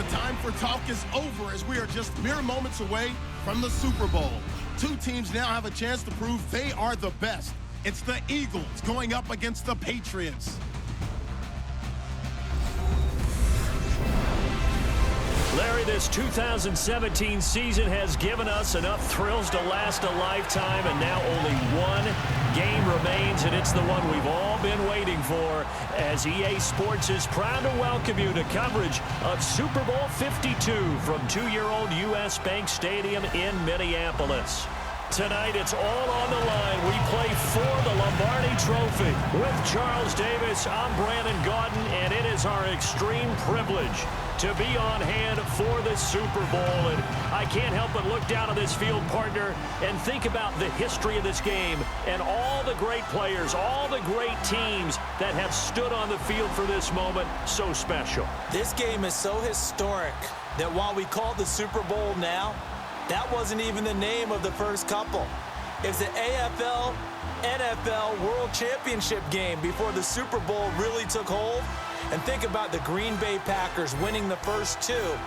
The time for talk is over as we are just mere moments away from the Super Bowl. Two teams now have a chance to prove they are the best. It's the Eagles going up against the Patriots. Larry, this 2017 season has given us enough thrills to last a lifetime, and now only one game remains, and it's the one we've all been waiting for, as EA Sports is proud to welcome you to coverage of Super Bowl 52 from 2-year-old US Bank Stadium in Minneapolis. Tonight, it's all on the line. We play for the Lombardi Trophy. With Charles Davis, I'm Brandon Gaudin, and it is our extreme privilege to be on hand for the Super Bowl. And I can't help but look down at this field, partner, and think about the history of this game and all the great players, all the great teams that have stood on the field for this moment. So special. This game is so historic that while we call it the Super Bowl now, that wasn't even the name of the first couple. It's the AFL, NFL World Championship game before the Super Bowl really took hold. And think about the Green Bay Packers winning the first two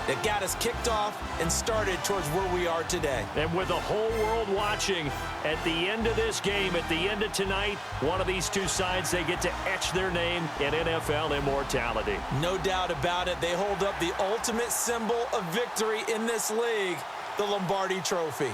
that got us kicked off and started towards where we are today. And with the whole world watching, at the end of this game, at the end of tonight, one of these two sides, they get to etch their name in NFL immortality. No doubt about it. They hold up the ultimate symbol of victory in this league, the Lombardi Trophy.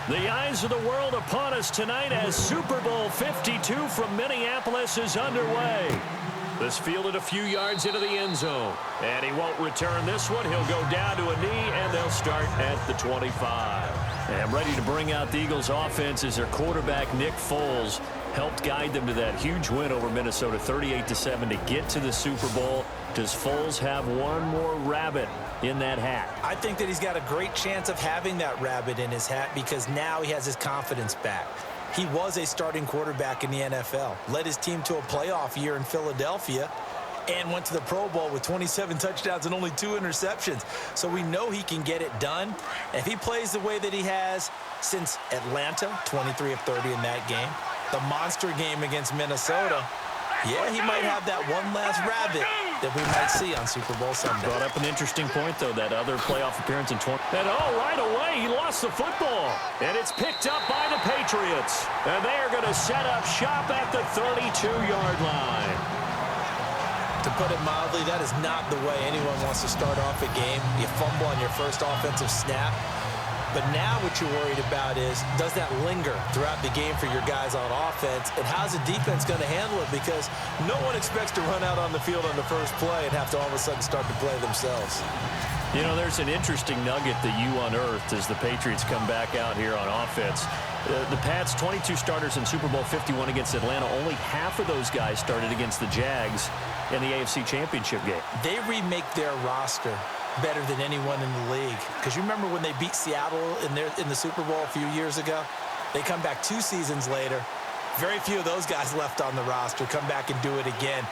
The eyes of the world upon us tonight as Super Bowl 52 from Minneapolis is underway. This fielded a few yards into the end zone. And he won't return this one. He'll go down to a knee, and they'll start at the 25. And ready to bring out the Eagles' offense is their quarterback, Nick Foles. Helped guide them to that huge win over Minnesota, 38-7, to get to the Super Bowl. Does Foles have one more rabbit in that hat? I think that he's got a great chance of having that rabbit in his hat because now he has his confidence back. He was a starting quarterback in the NFL, led his team to a playoff year in Philadelphia, and went to the Pro Bowl with 27 touchdowns and only 2 interceptions. So we know he can get it done. And if he plays the way that he has since Atlanta, 23 of 30 in that game, the monster game against Minnesota, yeah, he might have that one last rabbit that we might see on Super Bowl Sunday. Brought up an interesting point, though, that other playoff appearance in 20. And, oh, right away, he lost the football. And it's picked up by the Patriots. And they are going to set up shop at the 32-yard line. To put it mildly, that is not the way anyone wants to start off a game. You fumble on your first offensive snap. But now what you're worried about is, does that linger throughout the game for your guys on offense? And how's the defense going to handle it? Because no one expects to run out on the field on the first play and have to all of a sudden start to play themselves. You know, there's an interesting nugget that you unearthed as the Patriots come back out here on offense. The Pats, 22 starters in Super Bowl 51 against Atlanta. Only half of those guys started against the Jags in the AFC Championship game. They remake their roster better than anyone in the league. Because you remember when they beat Seattle in the Super Bowl a few years ago? They come back 2 seasons later. Very few of those guys left on the roster. Come back and do it again.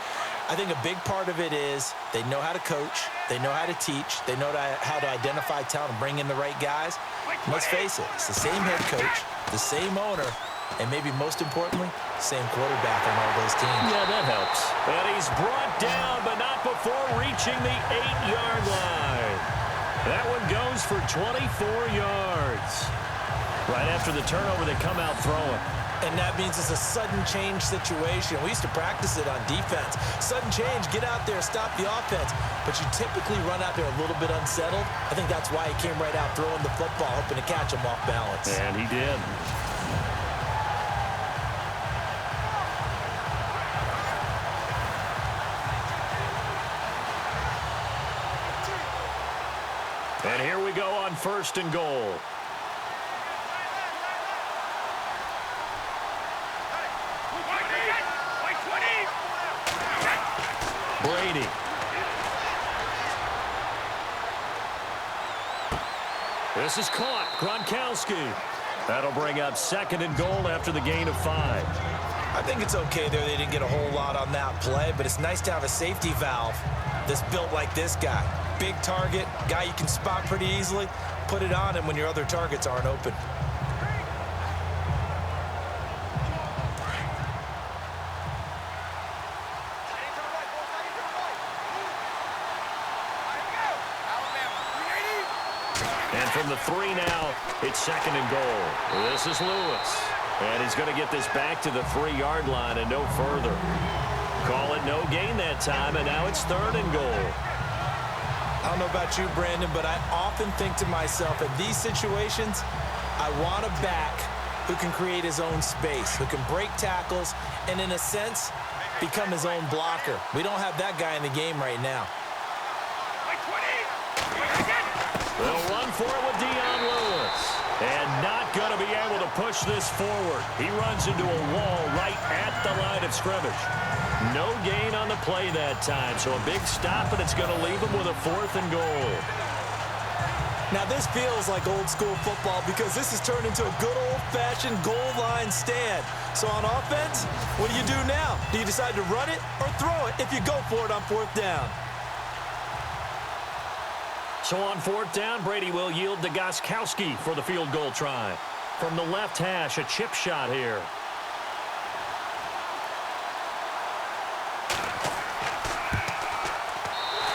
I think a big part of it is they know how to coach. They know how to teach. They know how to identify talent and bring in the right guys. And let's face it, it's the same head coach, the same owner, and maybe most importantly, same quarterback on all those teams. Yeah, that helps. And he's brought down, but not before reaching the 8-yard line. That one goes for 24 yards. Right after the turnover, they come out throwing. And that means it's a sudden change situation. We used to practice it on defense. Sudden change, get out there, stop the offense. But you typically run out there a little bit unsettled. I think that's why he came right out throwing the football, hoping to catch him off balance. And he did. And here we go on 1st and goal. Brady. This is caught. Gronkowski. That'll bring up 2nd and goal after the gain of 5. I think it's okay there. They didn't get a whole lot on that play, but it's nice to have a safety valve that's built like this guy. Big target, guy you can spot pretty easily. Put it on him when your other targets aren't open. And from the 3 now, it's 2nd and goal. This is Lewis. And he's going to get this back to the 3-yard line and no further. Call it no gain that time, and now it's 3rd and goal. I don't know about you, Brandon, but I often think to myself, in these situations, I want a back who can create his own space, who can break tackles, and in a sense, become his own blocker. We don't have that guy in the game right now. They'll run for it with Dion Lewis. And not going to be able to push this forward. He runs into a wall right at the line of scrimmage. No gain on the play that time, so a big stop, and it's going to leave him with a 4th and goal. Now, this feels like old-school football because this has turned into a good old-fashioned goal line stand. So on offense, what do you do now? Do you decide to run it or throw it if you go for it on 4th down? So on 4th down, Brady will yield to Gronkowski for the field goal try. From the left hash, a chip shot here.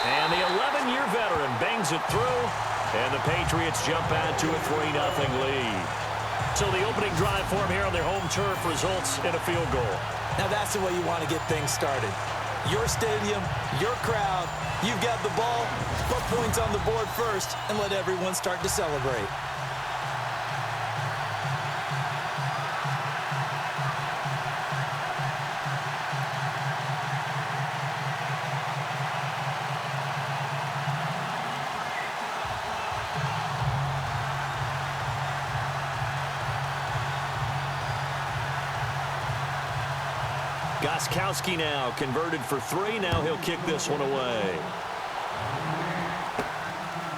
And the 11-year veteran bangs it through, and the Patriots jump out to a 3-0 lead. So the opening drive for them here on their home turf results in a field goal. Now that's the way you want to get things started. Your stadium, your crowd, you've got the ball, put points on the board first, and let everyone start to celebrate. Gronkowski now converted for 3. Now he'll kick this one away.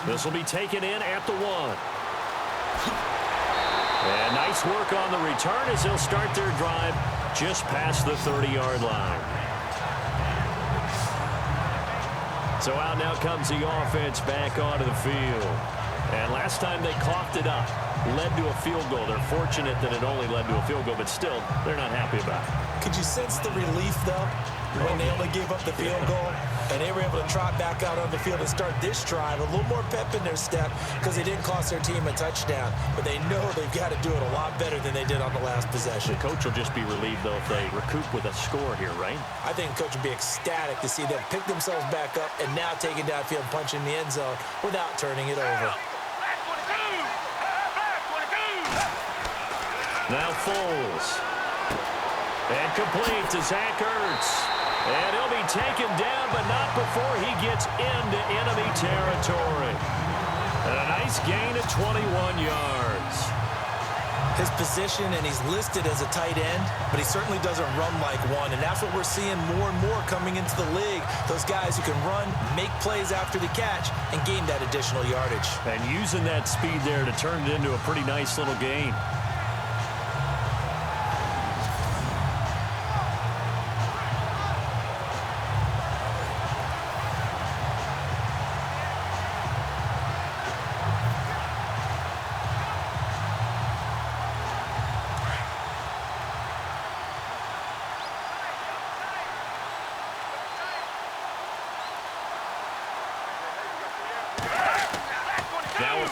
This will be taken in at the 1. And nice work on the return as they'll start their drive just past the 30-yard line. So out now comes the offense back onto the field. And last time they coughed it up, led to a field goal. They're fortunate that it only led to a field goal, but still, they're not happy about it. Could you sense the relief, though, when they only gave up the field goal and they were able to trot back out on the field and start this drive? A little more pep in their step because they didn't cost their team a touchdown, but they know they've got to do it a lot better than they did on the last possession. The coach will just be relieved, though, if they recoup with a score here, right? I think the coach would be ecstatic to see them pick themselves back up and now take it downfield and punch in the end zone without turning it over. Now Foles. And complete to Zach Ertz. And he'll be taken down, but not before he gets into enemy territory. And a nice gain of 21 yards. His position, and he's listed as a tight end, but he certainly doesn't run like one. And that's what we're seeing more and more coming into the league. Those guys who can run, make plays after the catch, and gain that additional yardage. And using that speed there to turn it into a pretty nice little gain.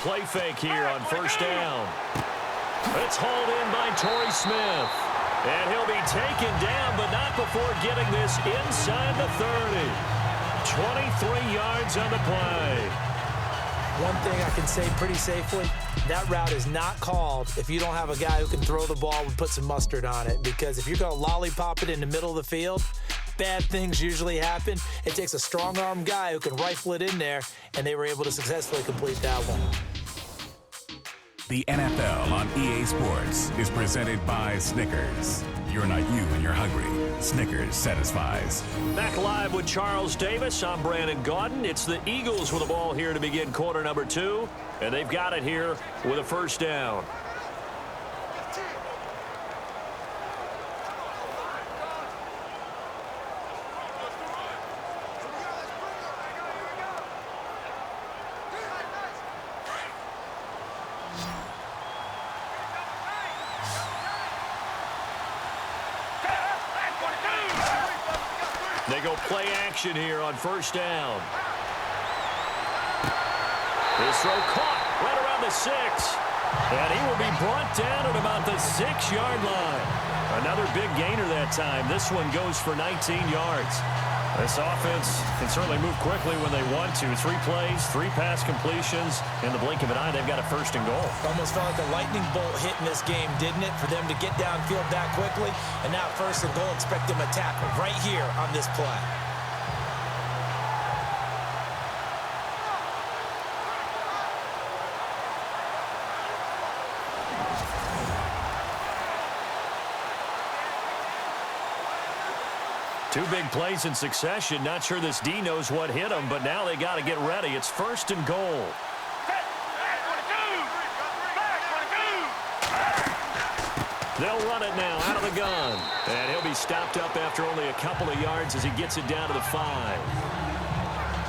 Play fake here on 1st down. It's hauled in by Torrey Smith. And he'll be taken down, but not before getting this inside the 30. 23 yards on the play. One thing I can say pretty safely, that route is not called if you don't have a guy who can throw the ball and put some mustard on it. Because if you're going to lollipop it in the middle of the field, bad things usually happen. It takes a strong-arm guy who can rifle it in there, and they were able to successfully complete that one. The NFL on EA Sports is presented by Snickers. You're not you when you're hungry. Snickers satisfies. Back live with Charles Davis. I'm Brandon Gaudin. It's the Eagles with the ball here to begin quarter number 2, and they've got it here with a first down. They go play action here on first down. His throw caught right around the 6. And he will be brought down at about the 6-yard line. Another big gainer that time. This one goes for 19 yards. This offense can certainly move quickly when they want to. 3 plays, 3 pass completions. In the blink of an eye, they've got a first and goal. Almost felt like a lightning bolt hit in this game, didn't it? For them to get downfield that quickly. And now first and goal, expect them to tackle right here on this play. Two big plays in succession. Not sure this D knows what hit him, but now they got to get ready. It's first and goal. They'll run it now out of the gun. And he'll be stopped up after only a couple of yards as he gets it down to the 5.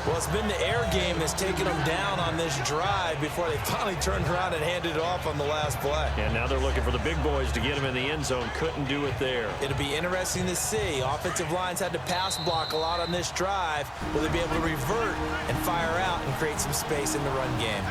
Well, it's been the air game that's taken them down on this drive before they finally turned around and handed it off on the last play. And now they're looking for the big boys to get him in the end zone. Couldn't do it there. It'll be interesting to see. Offensive lines had to pass block a lot on this drive. Will they be able to revert and fire out and create some space in the run game?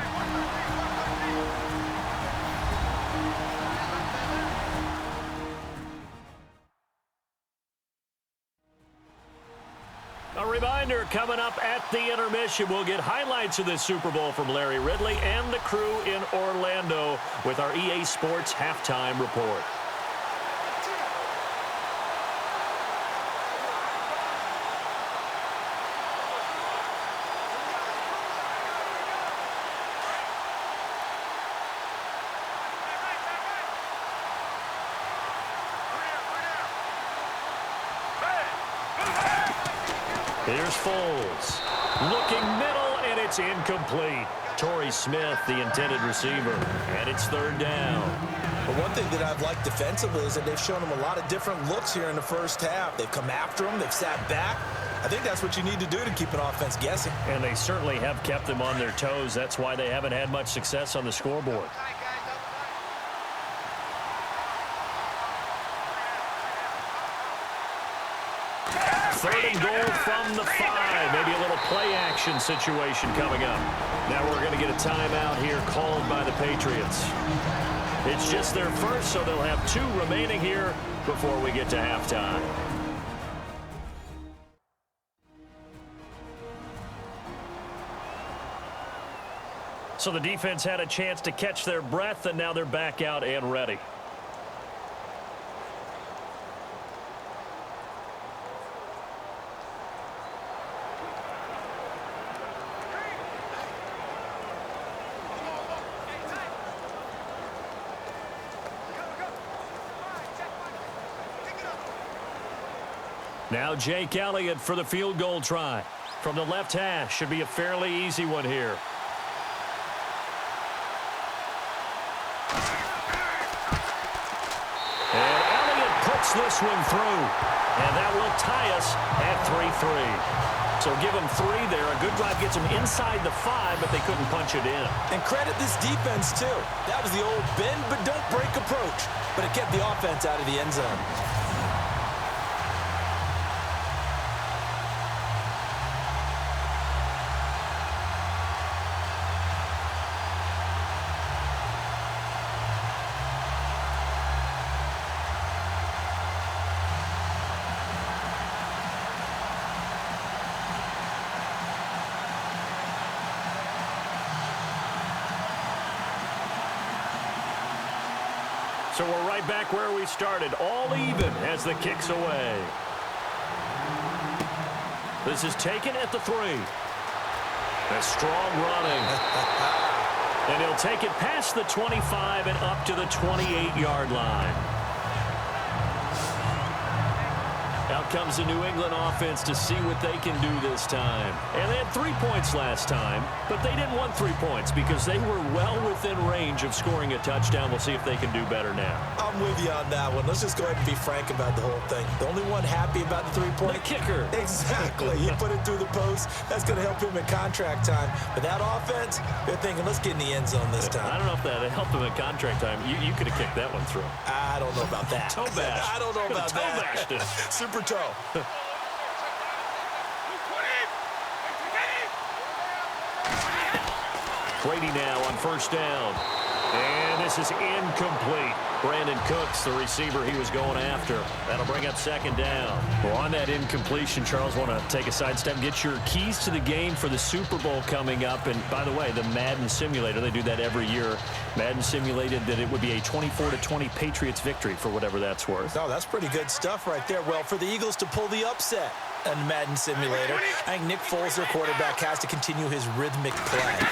A reminder, coming up at the intermission, we'll get highlights of this Super Bowl from Larry Ridley and the crew in Orlando with our EA Sports halftime report. Here's Foles. Looking middle, and it's incomplete. Torrey Smith, the intended receiver. And it's third down. But one thing that I've liked defensively is that they've shown them a lot of different looks here in the first half. They've come after them. They've sat back. I think that's what you need to do to keep an offense guessing. And they certainly have kept them on their toes. That's why they haven't had much success on the scoreboard. Third and goal from the 5. Maybe a little play action situation coming up. Now we're going to get a timeout here called by the Patriots. It's just their first, so they'll have 2 remaining here before we get to halftime. So the defense had a chance to catch their breath, and now they're back out and ready. Now Jake Elliott for the field goal try. From the left hash, should be a fairly easy one here. And Elliott puts this one through. And that will tie us at 3-3. So give them 3 there. A good drive gets them inside the 5, but they couldn't punch it in. And credit this defense, too. That was the old bend but don't break approach. But it kept the offense out of the end zone. So we're right back where we started, all even as the kick's away. This is taken at the 3. A strong running. And he'll take it past the 25 and up to the 28-yard line. Out comes the New England offense to see what they can do this time. And they had 3 points last time, but they didn't want 3 points because they were well within range of scoring a touchdown. We'll see if they can do better now. I'm with you on that one. Let's just go ahead and be frank about the whole thing. The only one happy about the 3-point? The kicker. Exactly. He put it through the post. That's going to help him in contract time. But that offense, they're thinking, let's get in the end zone this time. I don't know if that helped him in contract time. You could have kicked that one through. I don't know about that. Toe bash. I don't know about toe that. Bashed it. Super toe. Brady now on first down. And this is incomplete. Brandon Cooks, the receiver he was going after. That'll bring up second down. Well, on that incompletion, Charles, want to take a sidestep, get your keys to the game for the Super Bowl coming up. And by the way, the Madden simulator, they do that every year. Madden simulated that it would be a 24-20 Patriots victory for whatever that's worth. Oh, that's pretty good stuff right there. Well, for the Eagles to pull the upset in Madden simulator, I think Nick Foles, their quarterback, has to continue his rhythmic play.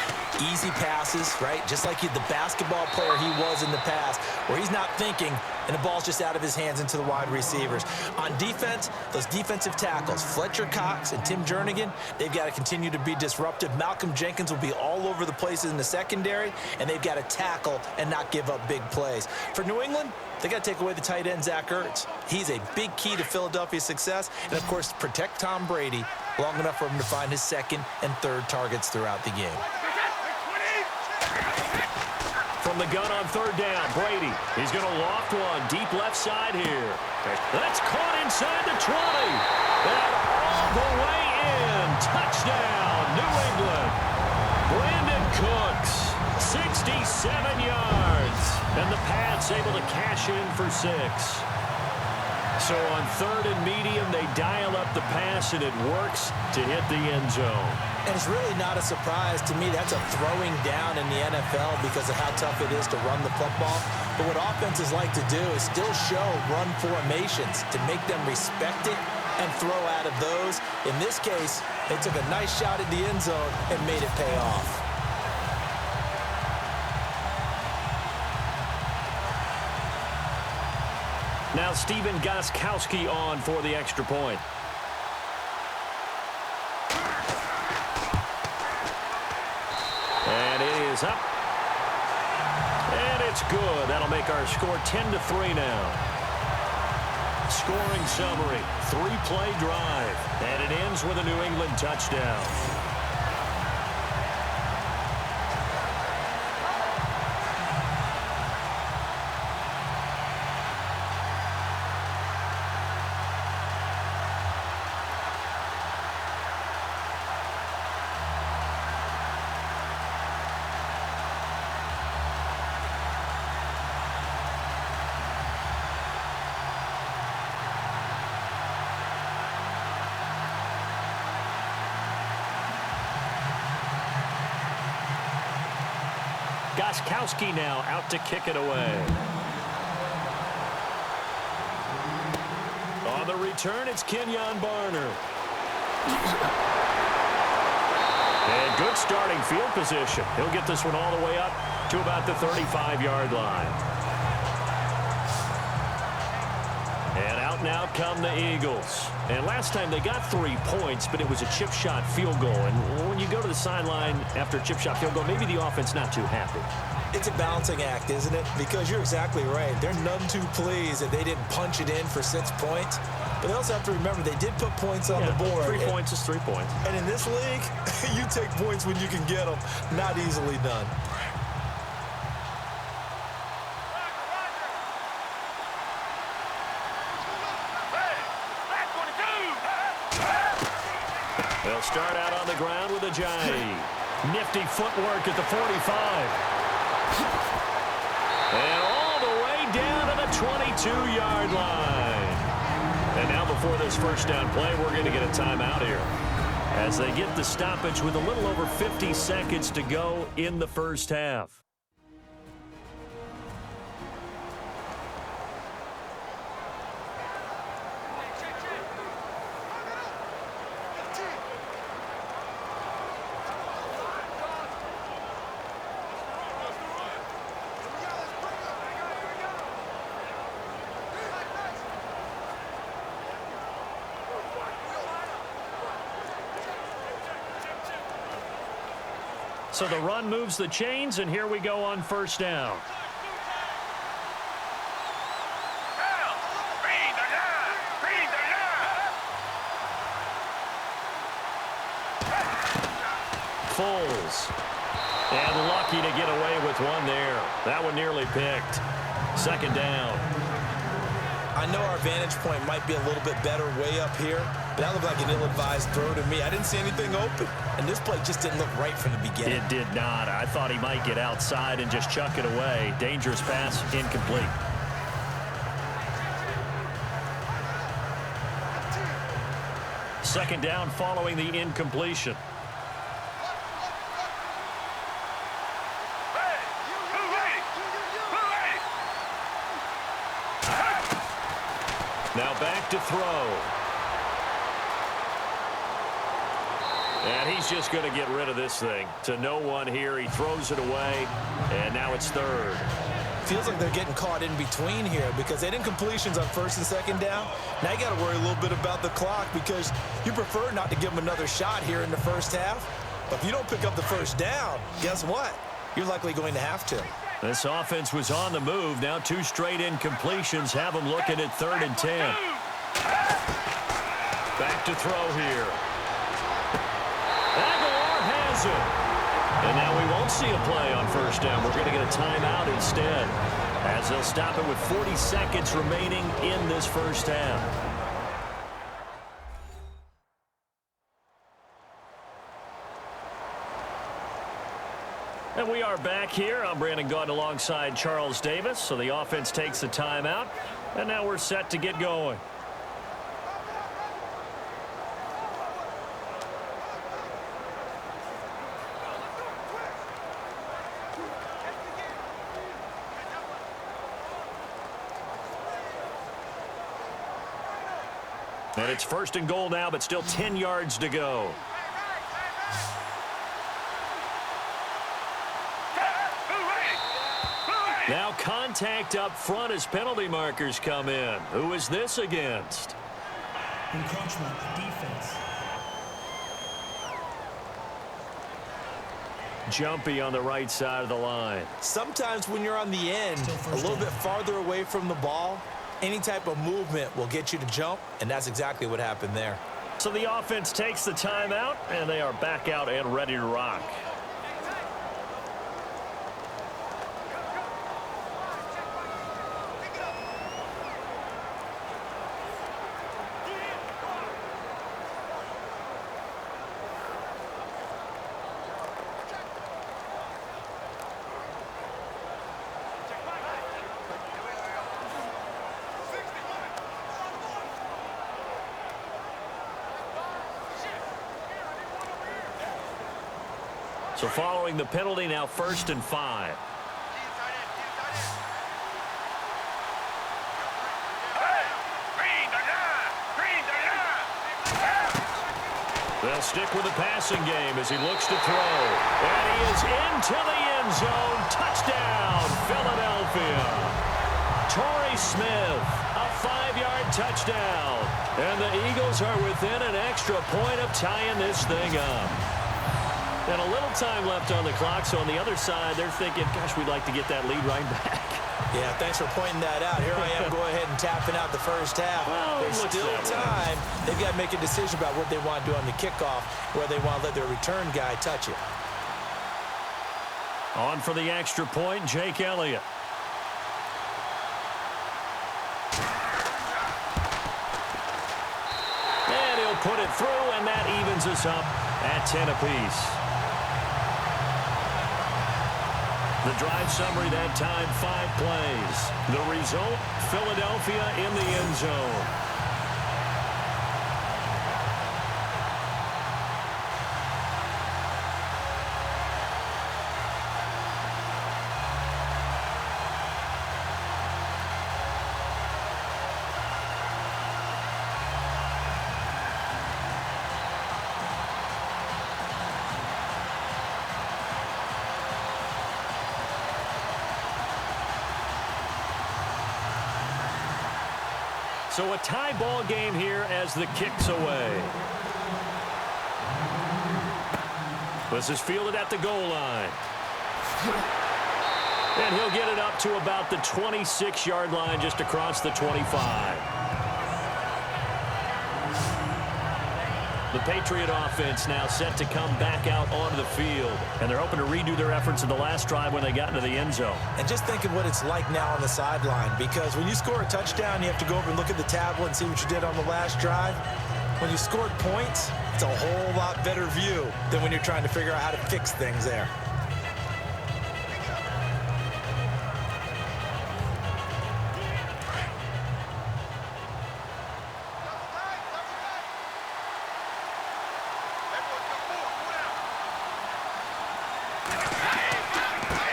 Easy passes, right? Just like the basketball player he was in the past, where he's not thinking and the ball's just out of his hands into the wide receivers. On defense, those defensive tackles, Fletcher Cox and Tim Jernigan, they've got to continue to be disruptive. Malcolm Jenkins will be all over the place in the secondary, and they've got to tackle and not give up big plays. For New England, they got to take away the tight end, Zach Ertz. He's a big key to Philadelphia's success, and of course, protect Tom Brady long enough for him to find his second and third targets throughout the game. From the gun on third down, Brady. He's going to loft one deep left side here. That's caught inside the 20. And all the way in. Touchdown, New England. Brandon Cooks, 67 yards. And the Pats able to cash in for 6. So on third and medium, they dial up the pass, and it works to hit the end zone. And it's really not a surprise to me. That's a throwing down in the NFL because of how tough it is to run the football. But what offenses like to do is still show run formations to make them respect it and throw out of those. In this case, they took a nice shot at the end zone and made it pay off. Now Steven Gostkowski on for the extra point. And it is up. And it's good. That'll make our score 10-3 now. Scoring summary, 3-play drive. And it ends with a New England touchdown. Gostkowski now out to kick it away. On the return, it's Kenyon Barner. And good starting field position. He'll get this one all the way up to about the 35-yard line. And out now come the Eagles. And last time they got 3 points, but it was a chip shot field goal. And when you go to the sideline after a chip shot field goal, maybe the offense not too happy. It's a balancing act, isn't it? Because you're exactly right. They're none too pleased that they didn't punch it in for 6 points. But they also have to remember they did put points on the board. 3 points is 3 points. And in this league, you take points when you can get them. Not easily done. They'll start out on the ground with a Ajayi. Nifty footwork at the 45. And all the way down to the 22-yard line. And now before this first down play, we're going to get a timeout here as they get the stoppage with a little over 50 seconds to go in the first half. So the run moves the chains, and here we go on first down. Foles. And lucky to get away with one there. That one nearly picked. Second down. I know our vantage point might be a little bit better way up here, but that looked like an ill-advised throw to me. I didn't see anything open, and this play just didn't look right from the beginning. It did not. I thought he might get outside and just chuck it away. Dangerous pass, incomplete. Second down following the incompletion. Now back to throw. And he's just going to get rid of this thing. To no one here. He throws it away, and now it's third. Feels like they're getting caught in between here because they had incompletions on first and second down. Now you got to worry a little bit about the clock because you prefer not to give them another shot here in the first half. But if you don't pick up the first down, guess what? You're likely going to have to. This offense was on the move. Now two straight incompletions have them looking at 3rd and 10. Back to throw here. Aguilar has it. And now we won't see a play on first down. We're going to get a timeout instead, as they'll stop it with 40 seconds remaining in this first half. And we are back here. I'm Brandon Gaunt alongside Charles Davis. So the offense takes the timeout, and now we're set to get going. And it's 1st and goal now, but still 10 yards to go. Now contact up front as penalty markers come in. Who is this against? Encroachment, defense. Jumpy on the right side of the line. Sometimes when you're on the end, a little bit farther away from the ball, any type of movement will get you to jump, and that's exactly what happened there. So the offense takes the timeout, and they are back out and ready to rock. So following the penalty, now 1st and 5. They'll stick with the passing game as he looks to throw. And he is into the end zone. Touchdown, Philadelphia. Torrey Smith, a 5-yard touchdown. And the Eagles are within an extra point of tying this thing up. And a little time left on the clock, so on the other side, they're thinking, gosh, we'd like to get that lead right back. Yeah, thanks for pointing that out. Here I am, go ahead and tapping out the first half. Well, there's still time. They've got to make a decision about what they want to do on the kickoff, where they want to let their return guy touch it. On for the extra point, Jake Elliott. And he'll put it through, and that evens us up at 10 apiece. The drive summary that time, 5 plays. The result, Philadelphia in the end zone. So a tie ball game here as the kick's away. This is fielded at the goal line. And he'll get it up to about the 26-yard line, just across the 25. The Patriot offense now set to come back out onto the field. And they're hoping to redo their efforts in the last drive when they got into the end zone. And just thinking what it's like now on the sideline, because when you score a touchdown, you have to go over and look at the tablet and see what you did on the last drive. When you scored points, it's a whole lot better view than when you're trying to figure out how to fix things there.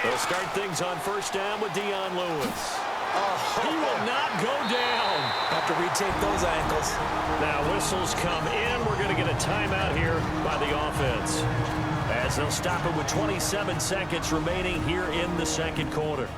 They'll start things on first down with Dion Lewis. He will not go down. Have to retake those ankles. Now whistles come in. We're going to get a timeout here by the offense, as they'll stop it with 27 seconds remaining here in the second quarter.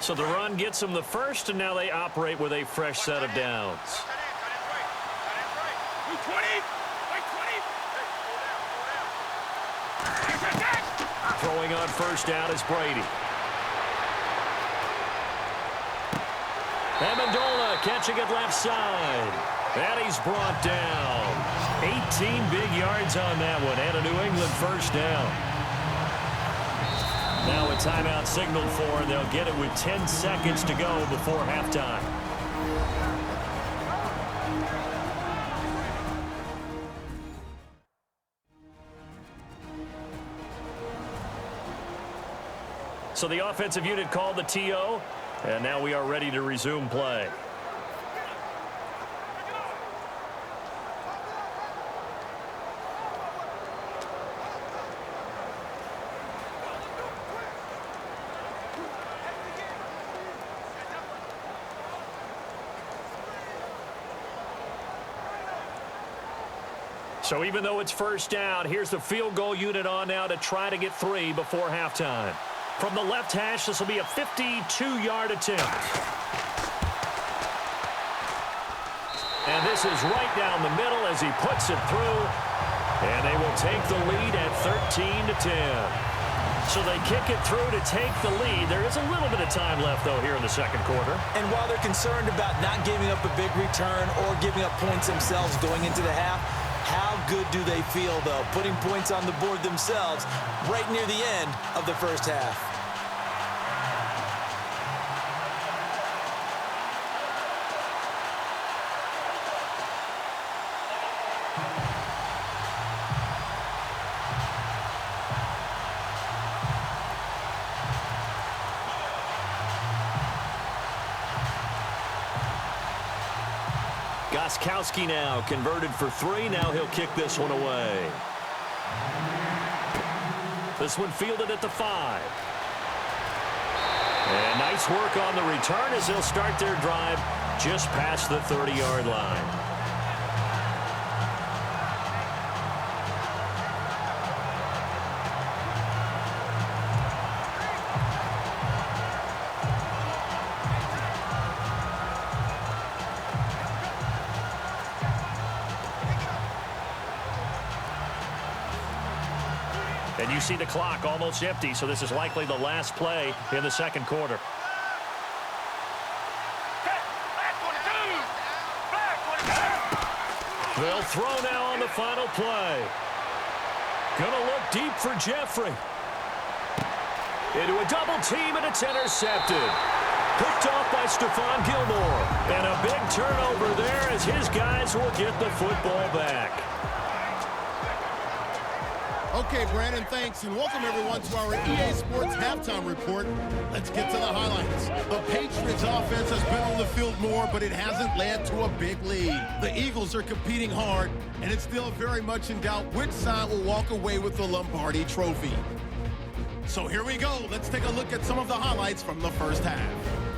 So the run gets them the first, and now they operate with a fresh set of downs. Throwing on first down is Brady. Amendola catching it left side. And he's brought down. 18 big yards on that one, and a New England first down. Now a timeout signaled for, and they'll get it with 10 seconds to go before halftime. So the offensive unit called the TO, and now we are ready to resume play. So even though it's first down, here's the field goal unit on now to try to get 3 before halftime. From the left hash, this will be a 52-yard attempt. And this is right down the middle as he puts it through. And they will take the lead at 13-10. So they kick it through to take the lead. There is a little bit of time left, though, here in the second quarter. And while they're concerned about not giving up a big return or giving up points themselves going into the half, how good do they feel, though, putting points on the board themselves right near the end of the first half? Gostkowski now converted for 3. Now he'll kick this one away. This one fielded at the 5. And nice work on the return as they'll start their drive just past the 30-yard line. And you see the clock almost empty, so this is likely the last play in the second quarter. They'll throw now on the final play. Gonna look deep for Jeffrey. Into a double team, and it's intercepted. Picked off by Stephon Gilmore. And a big turnover there as his guys will get the football back. Okay, Brandon, thanks, and welcome everyone to our EA Sports Halftime Report. Let's get to the highlights. The Patriots offense has been on the field more, but it hasn't led to a big lead. The Eagles are competing hard, and it's still very much in doubt which side will walk away with the Lombardi Trophy. So here we go. Let's take a look at some of the highlights from the first half.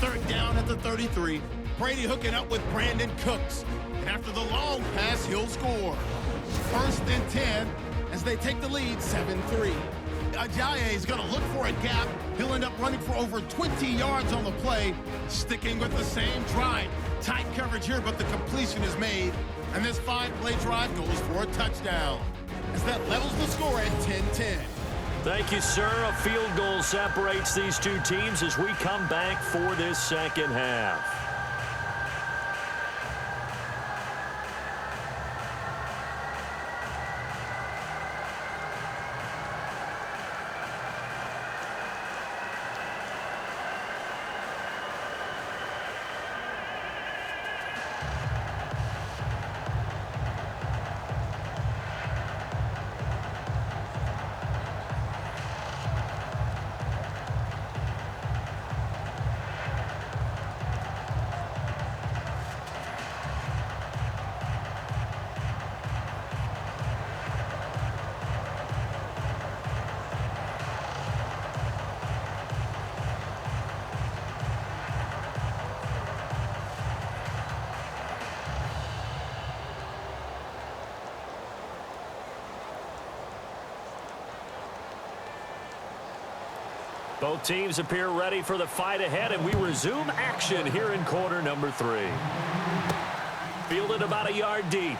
Third down at the 33. Brady hooking up with Brandon Cooks. And after the long pass, he'll score. First and 10 as they take the lead 7-3. Ajayi is going to look for a gap. He'll end up running for over 20 yards on the play, sticking with the same drive. Tight coverage here, but the completion is made. And this 5-play drive goes for a touchdown, as that levels the score at 10-10. Thank you, sir. A field goal separates these two teams as we come back for this second half. Both teams appear ready for the fight ahead, and we resume action here in quarter number 3. Fielded about a yard deep.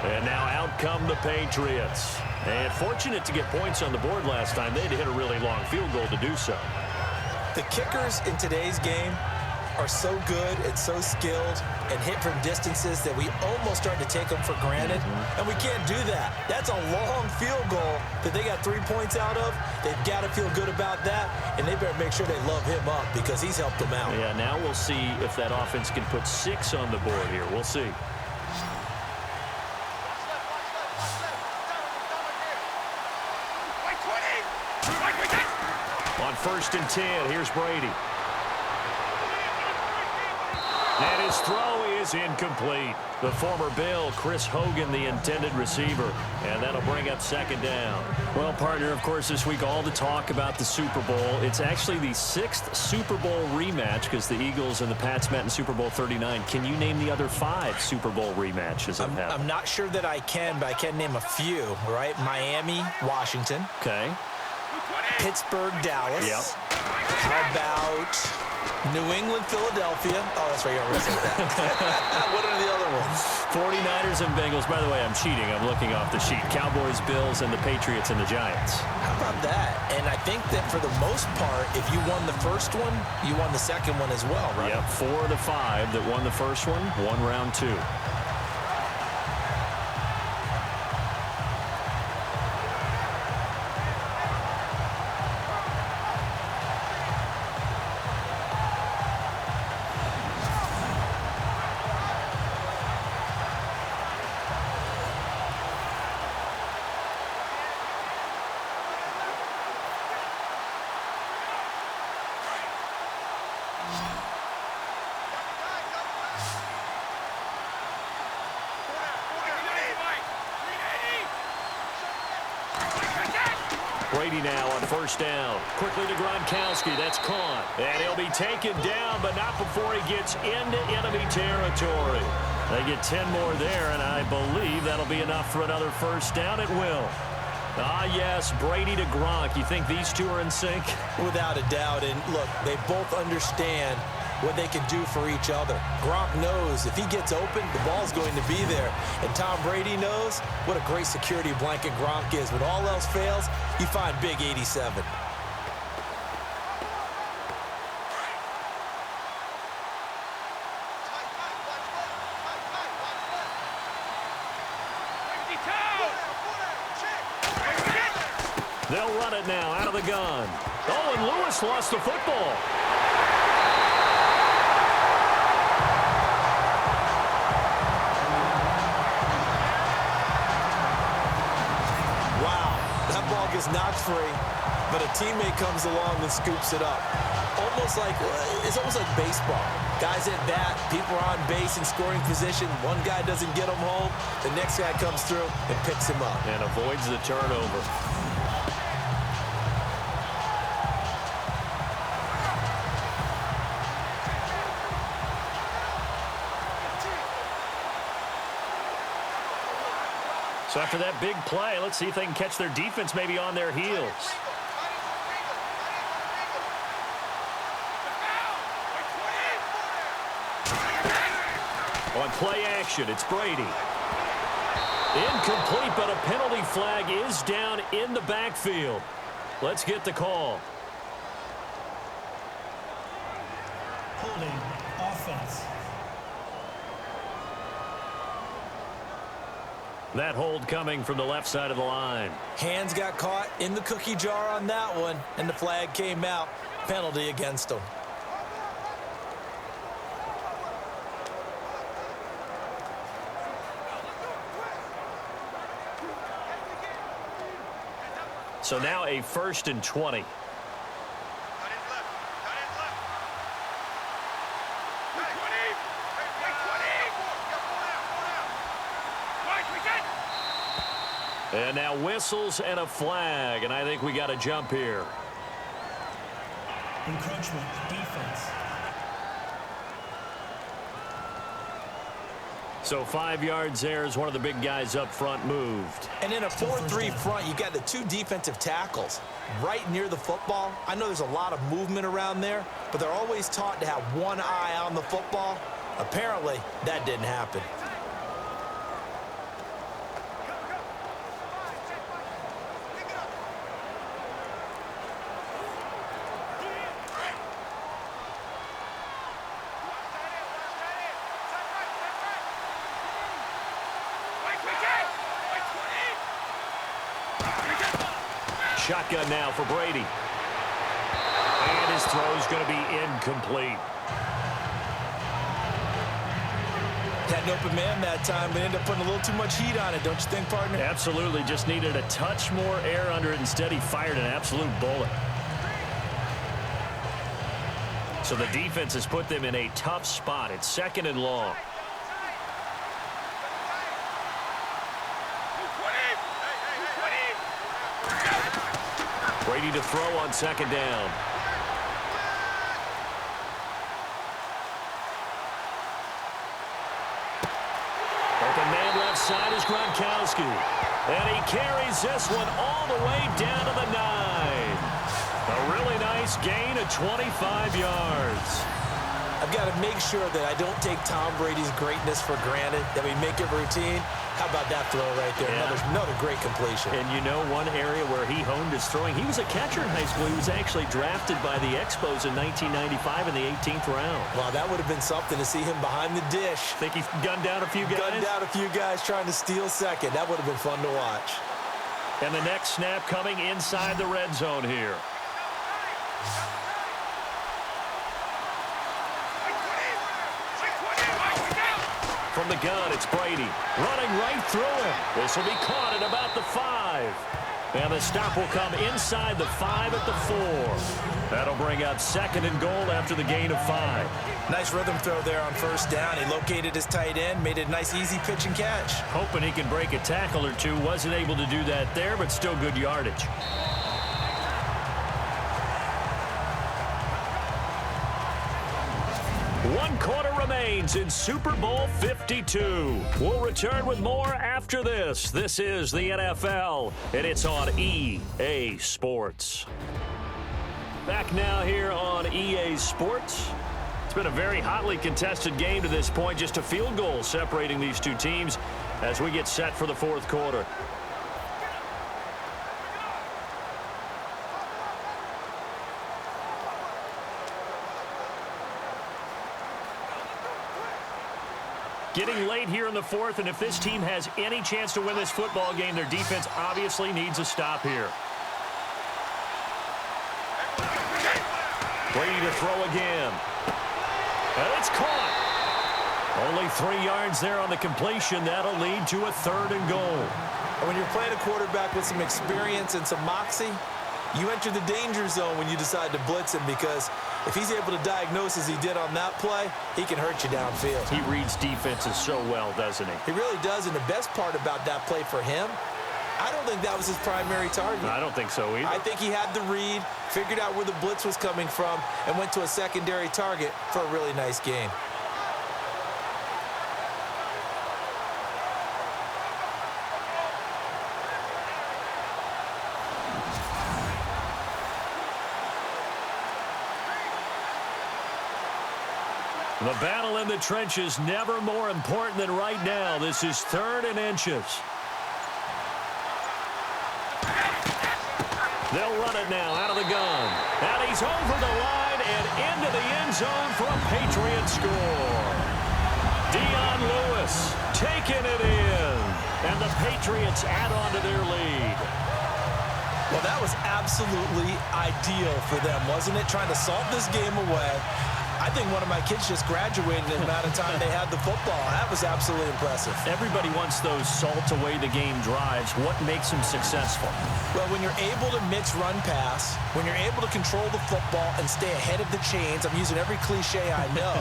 And now out come the Patriots. And fortunate to get points on the board last time. They had to hit a really long field goal to do so. The kickers in today's game are so good and so skilled and hit from distances that we almost start to take them for granted. And we can't do that. That's a long field goal that they got 3 points out of. They've got to feel good about that, and they better make sure they love him up because he's helped them out. Yeah, now we'll see if that offense can put 6 on the board here. We'll see. On first and 10, here's Brady. And his throw is incomplete. The former Bill, Chris Hogan, the intended receiver. And that'll bring up second down. Well, partner, of course, this week all the talk about the Super Bowl. It's actually the 6th Super Bowl rematch because the Eagles and the Pats met in Super Bowl 39. Can you name the other 5 Super Bowl rematches? I'm not sure that I can, but I can name a few, right? Miami, Washington. Okay. Pittsburgh, Dallas. Yep. How about New England, Philadelphia? Oh, that's right. You already said that. What are the other ones? 49ers and Bengals. By the way, I'm cheating. I'm looking off the sheet. Cowboys, Bills, and the Patriots and the Giants. How about that? And I think that for the most part, if you won the first one, you won the second one as well, right? Yep, 4 of the 5 that won the first one won round 2. Brady now on first down. Quickly to Gronkowski. That's caught. And he'll be taken down, but not before he gets into enemy territory. They get 10 more there, and I believe that'll be enough for another first down. It will. Ah, yes, Brady to Gronk. You think these two are in sync? Without a doubt. And look, they both understand what they can do for each other. Gronk knows if he gets open, the ball's going to be there. And Tom Brady knows what a great security blanket Gronk is. When all else fails, you find Big 87. They'll run it now out of the gun. Oh, and Lewis lost the football. Is knocked free, but a teammate comes along and scoops it up. It's almost like baseball. Guys at bat, people are on base in scoring position. One guy doesn't get him home. The next guy comes through and picks him up. And avoids the turnover. So after that big play, let's see if they can catch their defense maybe on their heels. On play action, it's Brady. Incomplete, but a penalty flag is down in the backfield. Let's get the call. Holding offense. That hold coming from the left side of the line. Hands got caught in the cookie jar on that one, and the flag came out. Penalty against him. So now a 1st and 20. And now whistles and a flag, and I think we got a jump here. Encroachment defense. So 5 yards there as one of the big guys up front moved. And in a 4-3 front, you got the 2 defensive tackles right near the football. I know there's a lot of movement around there, but they're always taught to have one eye on the football. Apparently, that didn't happen. Shotgun now for Brady. And his throw is going to be incomplete. Had an open man that time, but ended up putting a little too much heat on it, don't you think, partner? Absolutely. Just needed a touch more air under it. Instead, he fired an absolute bullet. So the defense has put them in a tough spot. It's 2nd and long. Brady to throw on 2nd down. Open man left side is Gronkowski. And he carries this one all the way down to the 9. A really nice gain of 25 yards. I've got to make sure that I don't take Tom Brady's greatness for granted, that we make it routine. How about that throw right there? Yeah. Another great completion. And you know one area where he honed his throwing, he was a catcher in high school. He was actually drafted by the Expos in 1995 in the 18th round. Wow, that would have been something to see him behind the dish. Think he gunned down a few guys? Gunned down a few guys trying to steal second. That would have been fun to watch. And the next snap coming inside the red zone here. From the gun, it's Brady. Running right through him. This will be caught at about the 5. And the stop will come inside the 5 at the 4. That'll bring up 2nd and goal after the gain of 5. Nice rhythm throw there on 1st down. He located his tight end, made it a nice, easy pitch and catch. Hoping he can break a tackle or two. Wasn't able to do that there, but still good yardage. One quarter remains in Super Bowl 52. We'll return with more after this. This is the NFL, and it's on EA Sports. Back now here on EA Sports. It's been a very hotly contested game to this point. Just a field goal separating these two teams as we get set for the 4th quarter. Getting late here in the 4th, and if this team has any chance to win this football game, their defense obviously needs a stop here. Brady to throw again. And it's caught. Only 3 yards there on the completion. That'll lead to a 3rd and goal. And when you're playing a quarterback with some experience and some moxie, You enter the danger zone when you decide to blitz him, because if he's able to diagnose as he did on that play, he can hurt you downfield. He reads defenses so well, doesn't he? He really does, and the best part about that play for him, I don't think that was his primary target. I don't think so either. I think he had the read, figured out where the blitz was coming from, and went to a secondary target for a really nice gain. The battle in the trenches, never more important than right now. This is 3rd and inches. They'll run it now out of the gun. And he's over the line and into the end zone for a Patriot score. Dion Lewis taking it in. And the Patriots add on to their lead. Well, that was absolutely ideal for them, wasn't it? Trying to salt this game away. I think one of my kids just graduated in the amount of time they had the football. That was absolutely impressive. Everybody wants those salt-away-the-game drives. What makes them successful? Well, when you're able to mix run-pass, when you're able to control the football and stay ahead of the chains, I'm using every cliche I know,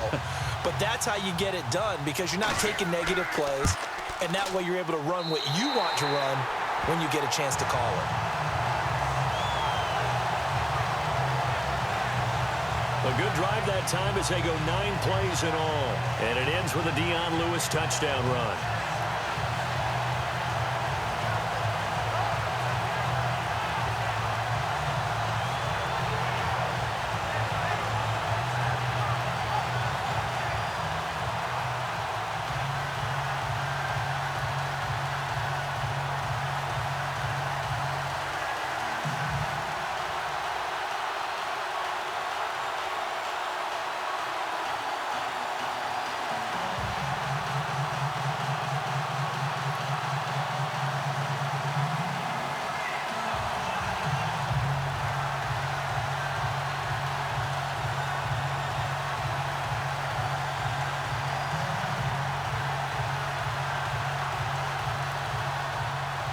but that's how you get it done, because you're not taking negative plays, and that way you're able to run what you want to run when you get a chance to call it. A good drive that time as they go 9 plays in all. And it ends with a Dion Lewis touchdown run.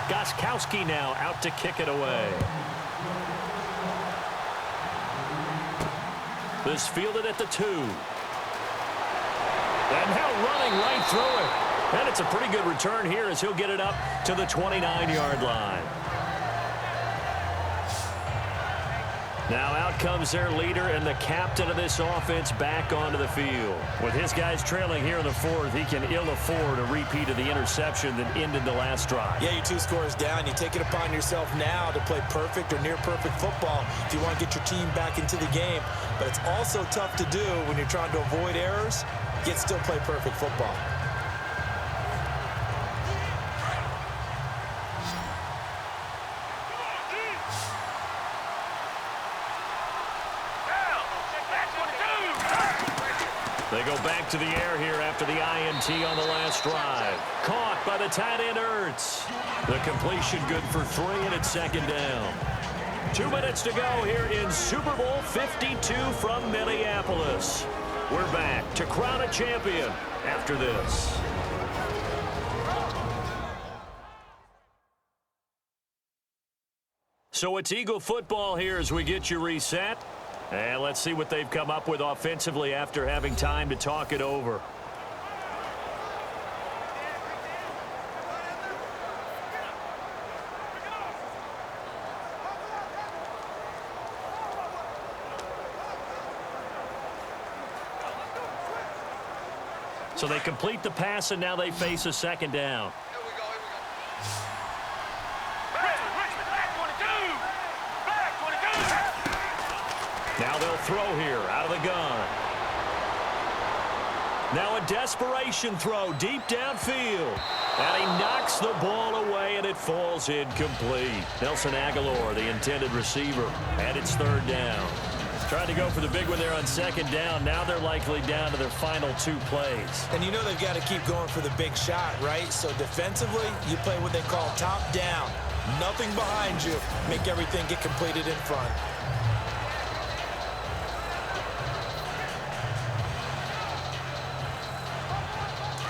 Goskowski now out to kick it away. This fielded at the 2. And now running right through it. And it's a pretty good return here as he'll get it up to the 29-yard line. Now out comes their leader and the captain of this offense back onto the field. With his guys trailing here in the 4th, he can ill afford a repeat of the interception that ended the last drive. Yeah, you're 2 scores down. You take it upon yourself now to play perfect or near perfect football if you want to get your team back into the game. But it's also tough to do when you're trying to avoid errors, yet still play perfect football. They go back to the air here after the INT on the last drive. Caught by the tight end Ertz. The completion good for 3, and it's 2nd down. 2 minutes to go here in Super Bowl 52 from Minneapolis. We're back to crown a champion after this. So it's Eagle football here as we get you reset. And let's see what they've come up with offensively after having time to talk it over. So they complete the pass, and now they face a 2nd down. Now they'll throw here out of the gun. Now a desperation throw deep downfield. And he knocks the ball away, and it falls incomplete. Nelson Aguilar, the intended receiver, and it's 3rd down. Trying to go for the big one there on 2nd down. Now they're likely down to their final 2 plays. And you know they've got to keep going for the big shot, right? So defensively, you play what they call top down. Nothing behind you. Make everything get completed in front.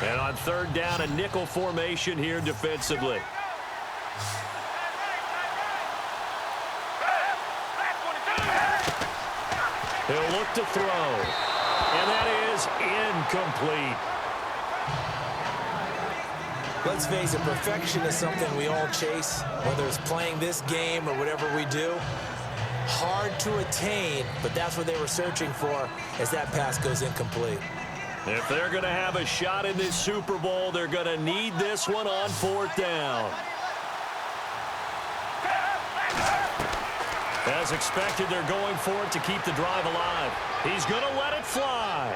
And on 3rd down, a nickel formation here defensively. He'll look to throw. And that is incomplete. Let's face it, perfection is something we all chase, whether it's playing this game or whatever we do. Hard to attain, but that's what they were searching for as that pass goes incomplete. If they're going to have a shot in this Super Bowl, they're going to need this one on 4th down. As expected, they're going for it to keep the drive alive. He's going to let it fly.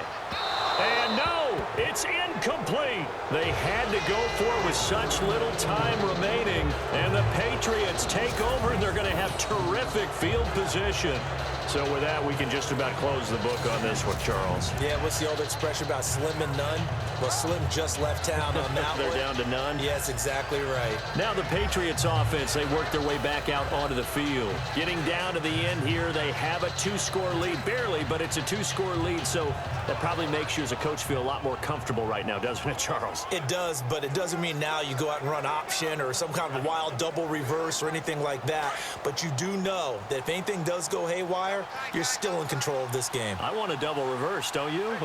And no, it's incomplete. They had to go for it with such little time remaining. And the Patriots take over, and they're going to have terrific field position. So with that, we can just about close the book on this one, Charles. Yeah, what's the old expression about slim and none? Well, Slim just left town on that They're one. down to none? Yes, exactly right. Now the Patriots offense, they work their way back out onto the field. Getting down to the end here, they have a 2-score lead. Barely, but it's a 2-score lead, so that probably makes you as a coach feel a lot more comfortable right now, doesn't it, Charles? It does, but it doesn't mean now you go out and run option or some kind of a wild double reverse or anything like that. But you do know that if anything does go haywire, you're still in control of this game. I want a double reverse, don't you?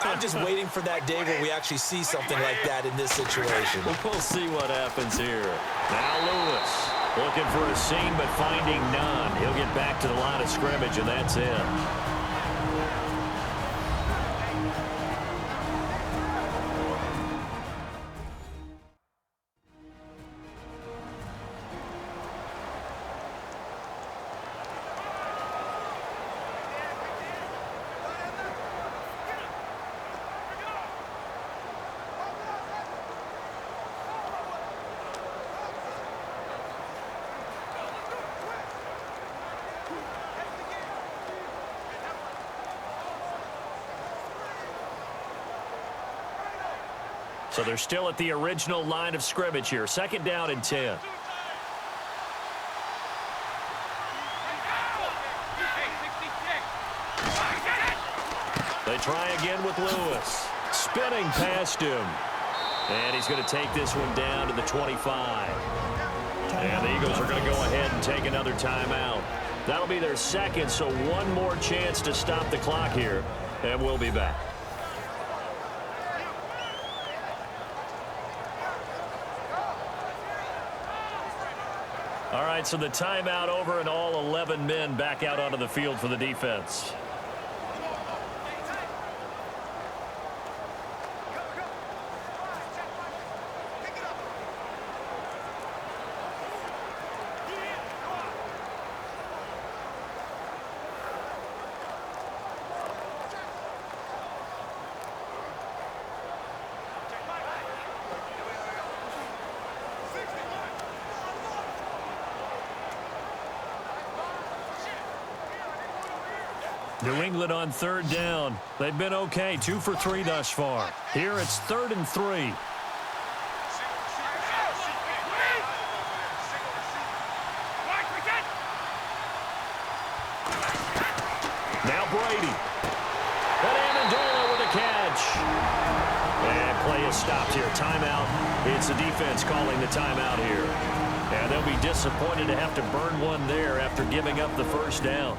I'm just waiting for that day where we actually see something like that in this situation. We'll see what happens here. Now Lewis looking for a seam but finding none. He'll get back to the line of scrimmage, and that's it. So they're still at the original line of scrimmage here. 2nd down and 10. They try again with Lewis. Spinning past him. And he's going to take this one down to the 25. And the Eagles are going to go ahead and take another timeout. That'll be their 2nd, so one more chance to stop the clock here. And we'll be back. All right, so the timeout over and all 11 men back out onto the field for the defense. New England on 3rd down. They've been okay, 2 for 3 thus far. Here it's 3rd and 3. Now Brady. And Amendola with a catch. And play is stopped here. Timeout. It's the defense calling the timeout here. And they'll be disappointed to have to burn one there after giving up the 1st down.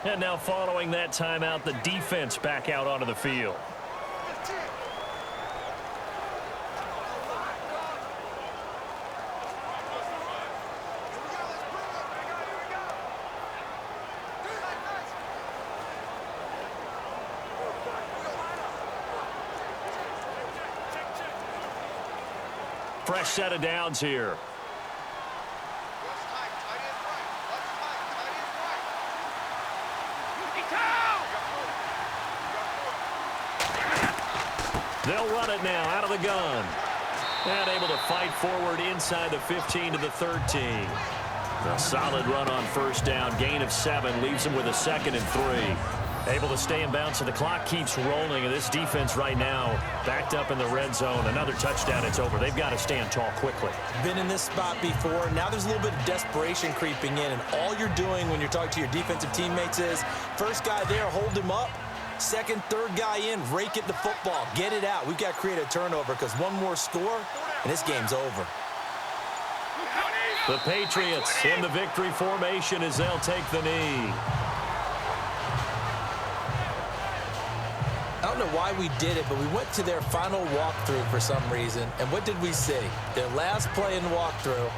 And now following that timeout, the defense back out onto the field. Fresh set of downs here. They'll run it now out of the gun. And able to fight forward inside the 15 to the 13. A solid run on 1st down. Gain of 7 leaves them with a 2nd and 3. Able to stay in bounds, so the clock keeps rolling. And this defense right now backed up in the red zone. Another touchdown, it's over. They've got to stand tall quickly. Been in this spot before. Now there's a little bit of desperation creeping in. And all you're doing when you're talking to your defensive teammates is, first guy there, hold him up. 2nd, 3rd guy in, rake it the football. Get it out. We've got to create a turnover because one more score, and this game's over. The Patriots in the victory formation as they'll take the knee. I don't know why we did it, but we went to their final walkthrough for some reason. And what did we see? Their last play in the walkthrough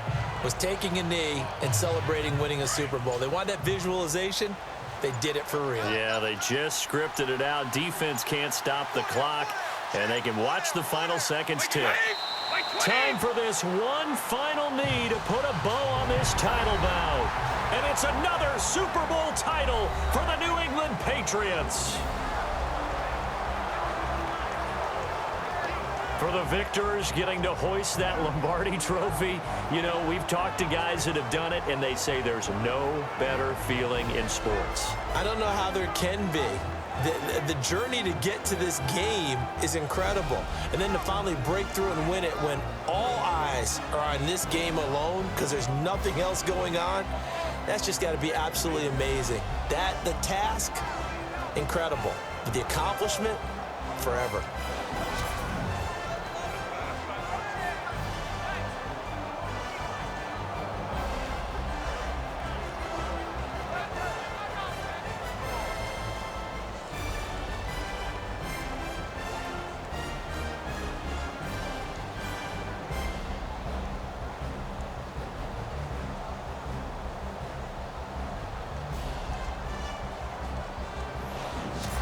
was taking a knee and celebrating winning a Super Bowl. They wanted that visualization. They did it for real. Yeah, they just scripted it out. Defense can't stop the clock, and they can watch the final seconds tick. Time for this one final knee to put a bow on this title bout. And it's another Super Bowl title for the New England Patriots. For the victors getting to hoist that Lombardi trophy, you know, we've talked to guys that have done it, and they say there's no better feeling in sports. I don't know how there can be. The journey to get to this game is incredible. And then to finally break through and win it when all eyes are on this game alone because there's nothing else going on, that's just got to be absolutely amazing. The task, incredible. But the accomplishment, forever.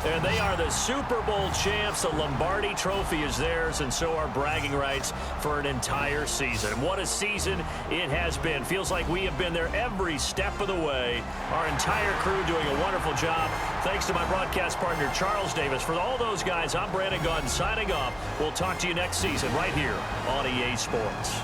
And they are the Super Bowl champs. The Lombardi trophy is theirs, and so are bragging rights for an entire season. What a season it has been. Feels like we have been there every step of the way. Our entire crew doing a wonderful job. Thanks to my broadcast partner, Charles Davis. For all those guys, I'm Brandon Gaudin signing off. We'll talk to you next season right here on EA Sports.